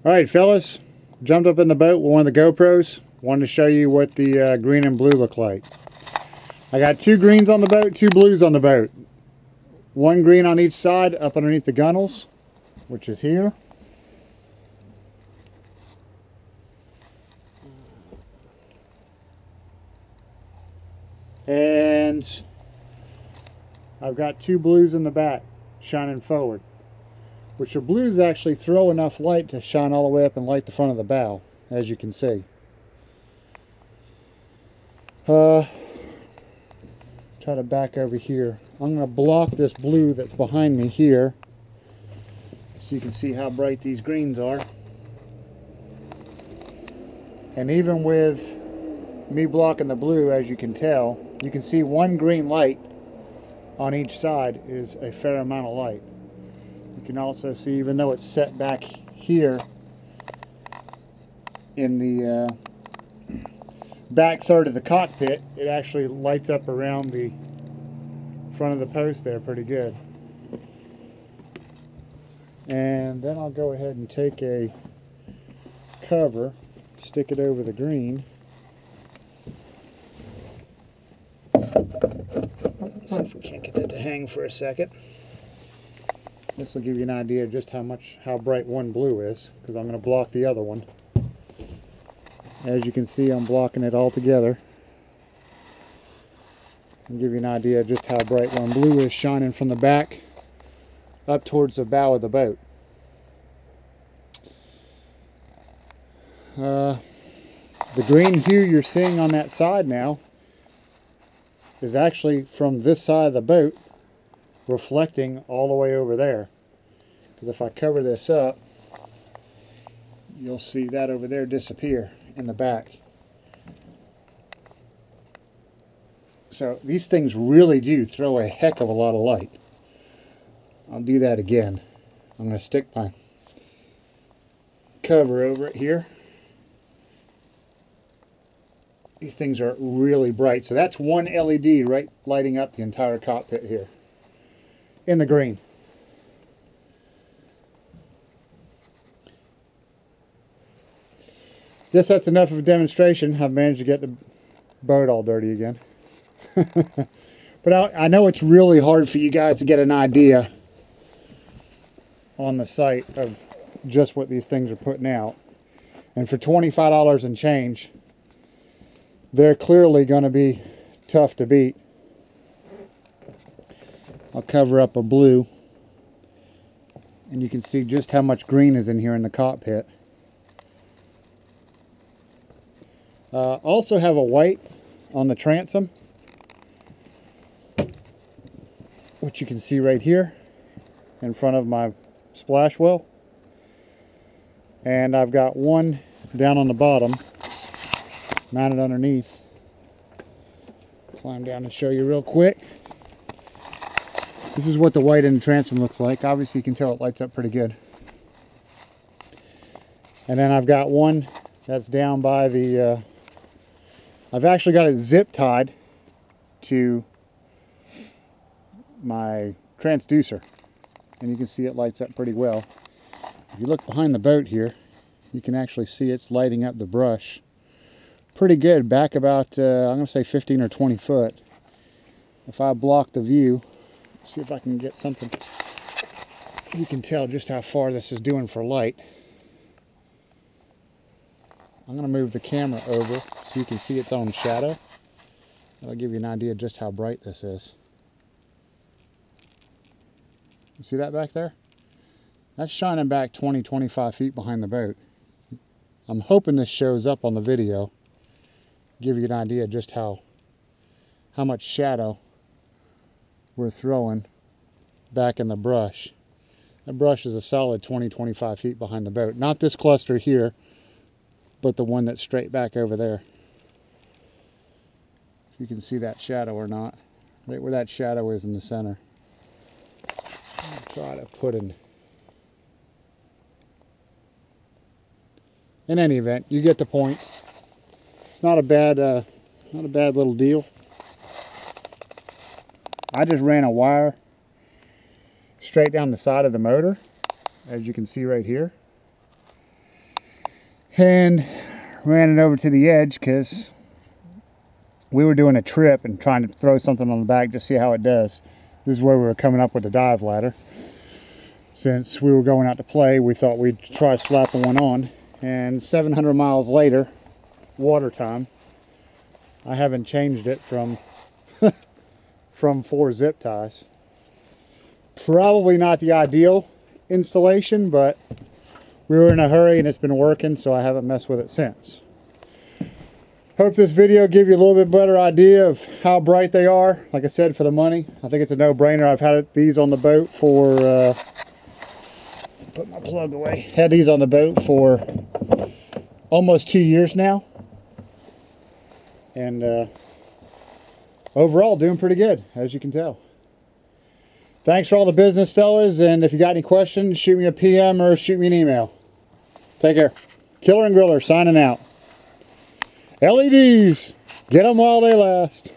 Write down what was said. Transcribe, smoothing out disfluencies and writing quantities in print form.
Alright fellas, jumped up in the boat with one of the GoPros. Wanted to show you what the green and blue look like. I got two greens on the boat, two blues on the boat. One green on each side up underneath the gunnels, which is here. And I've got two blues in the back shining forward, which the blues actually throw enough light to shine all the way up and light the front of the bow, as you can see. Try to back over here. I'm going to block this blue that's behind me here so you can see how bright these greens are. And even with me blocking the blue, as you can tell, you can see one green light on each side is a fair amount of light. You can also see, even though it's set back here in the back third of the cockpit, it actually lights up around the front of the post there pretty good. And then I'll go ahead and take a cover, stick it over the green. Let's see if we can't get it to hang for a second. This will give you an idea of just how bright one blue is, because I'm going to block the other one. As you can see, I'm blocking it all together. And give you an idea of just how bright one blue is shining from the back up towards the bow of the boat. The green hue you're seeing on that side now is actually from this side of the boat reflecting all the way over there. Because if I cover this up, you'll see that over there disappear in the back. So these things really do throw a heck of a lot of light. I'll do that again. I'm going to stick my cover over it here. These things are really bright. So that's one LED right lighting up the entire cockpit here in the green. Guess that's enough of a demonstration. I've managed to get the boat all dirty again. But I know it's really hard for you guys to get an idea on the site of just what these things are putting out. And for $25 and change, they're clearly going to be tough to beat. I'll cover up a blue, and you can see just how much green is in here in the cockpit. Also have a white on the transom, which you can see right here in front of my splash well. And I've got one down on the bottom mounted underneath. Climb down and show you real quick. This is what the white in the transom looks like. Obviously you can tell it lights up pretty good. And then I've got one that's down by the I've actually got it zip tied to my transducer, and you can see it lights up pretty well. If you look behind the boat here, you can actually see it's lighting up the brush pretty good, back about I'm going to say 15 or 20 foot. If I block the view, see if I can get something, you can tell just how far this is doing for light. I'm going to move the camera over so you can see its own shadow. That'll give you an idea of just how bright this is. You see that back there? That's shining back 20-25 feet behind the boat. I'm hoping this shows up on the video. Give you an idea of just how much shadow we're throwing back in the brush. The brush is a solid 20-25 feet behind the boat. Not this cluster here, but the one that's straight back over there. If you can see that shadow or not. Right where that shadow is in the center. I'll try to put in any event, you get the point. It's not a bad little deal. I just ran a wire straight down the side of the motor, as you can see right here. and ran it over to the edge because we were doing a trip and trying to throw something on the back to see how it does. This is where we were coming up with the dive ladder. Since we were going out to play, we thought we'd try slapping one on. And 700 miles later, water time, I haven't changed it from 4 zip ties. Probably not the ideal installation, but we were in a hurry and it's been working, so I haven't messed with it since. Hope this video gave you a little bit better idea of how bright they are. Like I said, for the money, I think it's a no-brainer. I've had these on the boat for, put my plug away. Had these on the boat for almost 2 years now. And overall, doing pretty good, as you can tell. Thanks for all the business, fellas, and if you got any questions, shoot me a PM or shoot me an email. Take care. Killer and Griller signing out. LEDs, get them while they last.